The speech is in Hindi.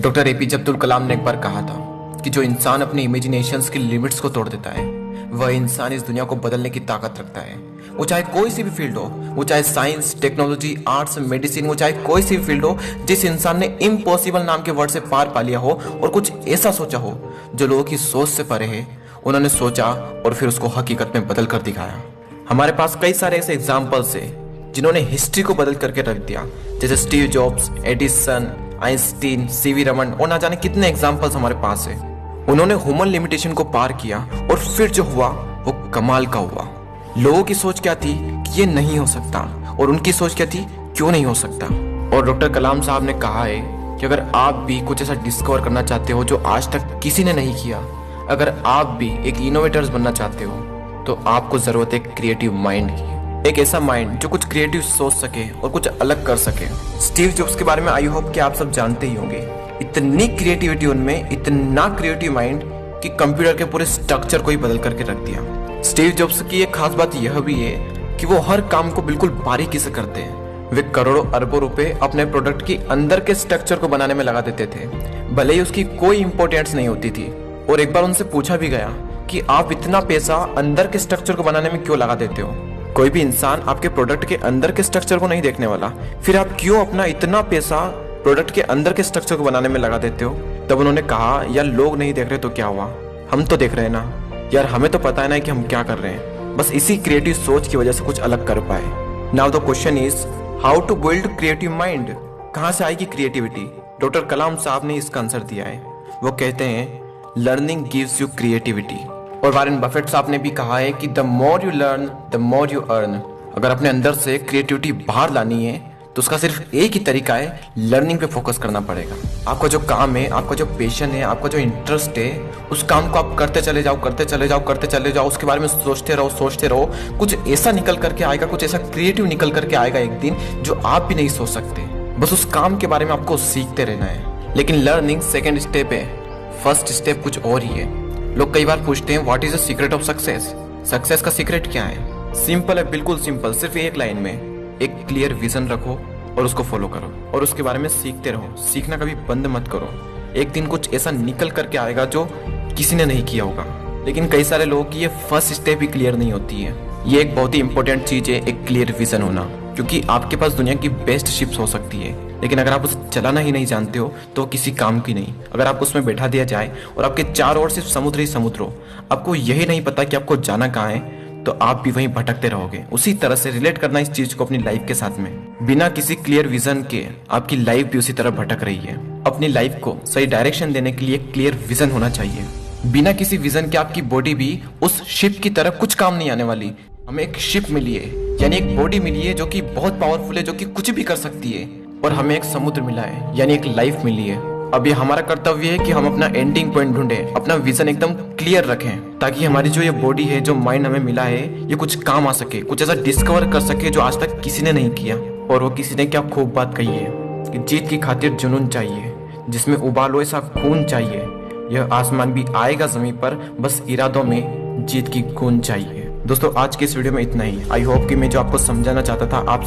डॉक्टर एपीजे अब्दुल कलाम ने एक बार कहा था कि जो इंसान अपनी इमेजिनेशंस की लिमिट्स को तोड़ देता है वह इंसान इस दुनिया को बदलने की ताकत रखता है। वो चाहे कोई सी भी फील्ड हो, वो चाहे साइंस, टेक्नोलॉजी, आर्ट्स, मेडिसिन, वो चाहे कोई सी भी फील्ड हो। जिस इंसान ने इम्पॉसिबल नाम के वर्ड से पार पा लिया हो और कुछ ऐसा सोचा हो जो लोगों की सोच से परे है, उन्होंने सोचा और फिर उसको हकीकत में बदल कर दिखाया। हमारे पास कई सारे ऐसे एग्जाम्पल्स है जिन्होंने हिस्ट्री को बदल करके रख दिया, जैसे Steve jobs, Edison, Einstein, CV Raman और ना जाने कितने एग्जाम्पल्स हमारे पास है। उन्होंने ह्यूमन लिमिटेशन को पार किया और फिर जो हुआ वो कमाल का हुआ। लोगों की सोच क्या थी कि ये नहीं हो सकता और उनकी सोच क्या थी, क्यों नहीं हो सकता। और डॉक्टर कलाम साहब ने कहा है कि अगर आप भी कुछ ऐसा डिस्कवर करना चाहते हो जो आज तक किसी ने नहीं किया, अगर आप भी एक इनोवेटर्स बनना चाहते हो, तो आपको जरूरत है क्रिएटिव माइंड की। एक ऐसा माइंड जो कुछ क्रिएटिव सोच सके और कुछ अलग कर सके। स्टीव जॉब्स के बारे में आई होप कि आप सब जानते ही होंगे। इतनी क्रिएटिविटी उनमें, इतना क्रिएटिव माइंड कि कंप्यूटर के पूरे स्ट्रक्चर को ही बदल करके रख दिया। स्टीव जॉब्स की एक खास बात यह भी है कि वो हर काम को बिल्कुल बारीकी से करते हैं। वे करोड़ों अरबों रुपए अपने प्रोडक्ट की अंदर के स्ट्रक्चर को बनाने में लगा देते थे, भले ही उसकी कोई इंपॉर्टेंस नहीं होती थी। और एक बार उनसे पूछा भी गया कि आप इतना पैसा अंदर के स्ट्रक्चर को बनाने में क्यों लगा देते हो? कोई भी इंसान आपके प्रोडक्ट के अंदर के स्ट्रक्चर को नहीं देखने वाला, फिर आप क्यों अपना इतना पैसा प्रोडक्ट के अंदर के स्ट्रक्चर को बनाने में लगा देते हो? तब उन्होंने कहा, यार लोग नहीं देख रहे तो क्या हुआ, हम तो देख रहे हैं ना यार, हमें तो पता है ना कि हम क्या कर रहे हैं। बस इसी क्रिएटिव सोच की वजह से कुछ अलग कर पाए। Now the question is how to build creative mind. कहाँ से आएगी क्रिएटिविटी? डॉक्टर कलाम साहब ने इसका आंसर दिया है। वो कहते हैं लर्निंग गिव्स यू क्रिएटिविटी। और वॉरेन बफेट साहब ने भी कहा है कि the more you learn the more you earn. अगर अपने अंदर से क्रिएटिविटी बाहर लानी है तो उसका सिर्फ एक ही तरीका है, लर्निंग पे फोकस करना पड़ेगा। आपका जो काम है, आपका जो पैशन है, आपका जो इंटरेस्ट है, उस काम को आप करते चले जाओ, करते चले जाओ, करते चले जाओ। उसके बारे में सोचते रहो, सोचते रहो। कुछ ऐसा निकल करके आएगा, कुछ ऐसा क्रिएटिव निकल करके आएगा एक दिन जो आप भी नहीं सोच सकते। बस उस काम के बारे में आपको सीखते रहना है। लेकिन लर्निंग सेकेंड स्टेप है, फर्स्ट स्टेप कुछ और ही है। लोग कई बार पूछते हैं what is the secret of success. Success का सीक्रेट क्या है? सिंपल है, बिल्कुल सिंपल। सिर्फ एक लाइन में एक क्लियर विजन रखो और उसको फॉलो करो और उसके बारे में सीखते रहो। सीखना कभी बंद मत करो। एक दिन कुछ ऐसा निकल करके आएगा जो किसी ने नहीं किया होगा। लेकिन कई सारे लोगों की ये फर्स्ट स्टेप ही क्लियर नहीं होती है। ये एक बहुत ही इंपॉर्टेंट चीज है, एक क्लियर विजन होना। क्योंकि आपके पास दुनिया की बेस्ट शिप्स हो सकती है, लेकिन अगर आप उसे चलाना ही नहीं जानते हो तो किसी काम की नहीं। अगर आपको उसमें बैठा दिया जाए और आपके चारों ओर सिर्फ समुद्र ही समुद्र हो, आपको यही नहीं पता कि आपको जाना कहाँ है, तो आप भी वहीं भटकते रहोगे। उसी तरह से रिलेट करना इस चीज को अपनी लाइफ के साथ में। बिना किसी क्लियर विजन के आपकी लाइफ भी उसी तरह भटक रही है। अपनी लाइफ को सही डायरेक्शन देने के लिए क्लियर विजन होना चाहिए। बिना किसी विजन के आपकी बॉडी भी उस शिप की तरह कुछ काम नहीं आने वाली। हमें एक शिप मिली है, यानी एक बॉडी मिली है जो कि बहुत पावरफुल है, जो कि कुछ भी कर सकती है। और हमें एक समुद्र मिला है, यानी एक लाइफ मिली है। अब ये हमारा कर्तव्य है कि हम अपना एंडिंग पॉइंट ढूंढें, अपना विजन एकदम क्लियर रखें, ताकि हमारी जो ये बॉडी है, जो माइंड हमें मिला है, ये कुछ काम आ सके, कुछ ऐसा डिस्कवर कर सके जो आज तक किसी ने नहीं किया। और वो किसी ने क्या खूब बात कही है कि जीत की खातिर जुनून चाहिए, जिसमें उबालो ऐसा खून चाहिए। यह आसमान भी आएगा जमीन पर, बस इरादों में जीत की गूंज चाहिए। दोस्तों आज के इस वीडियो में इतना ही। आई होप कि मैं जो आपको समझाना चाहता था आप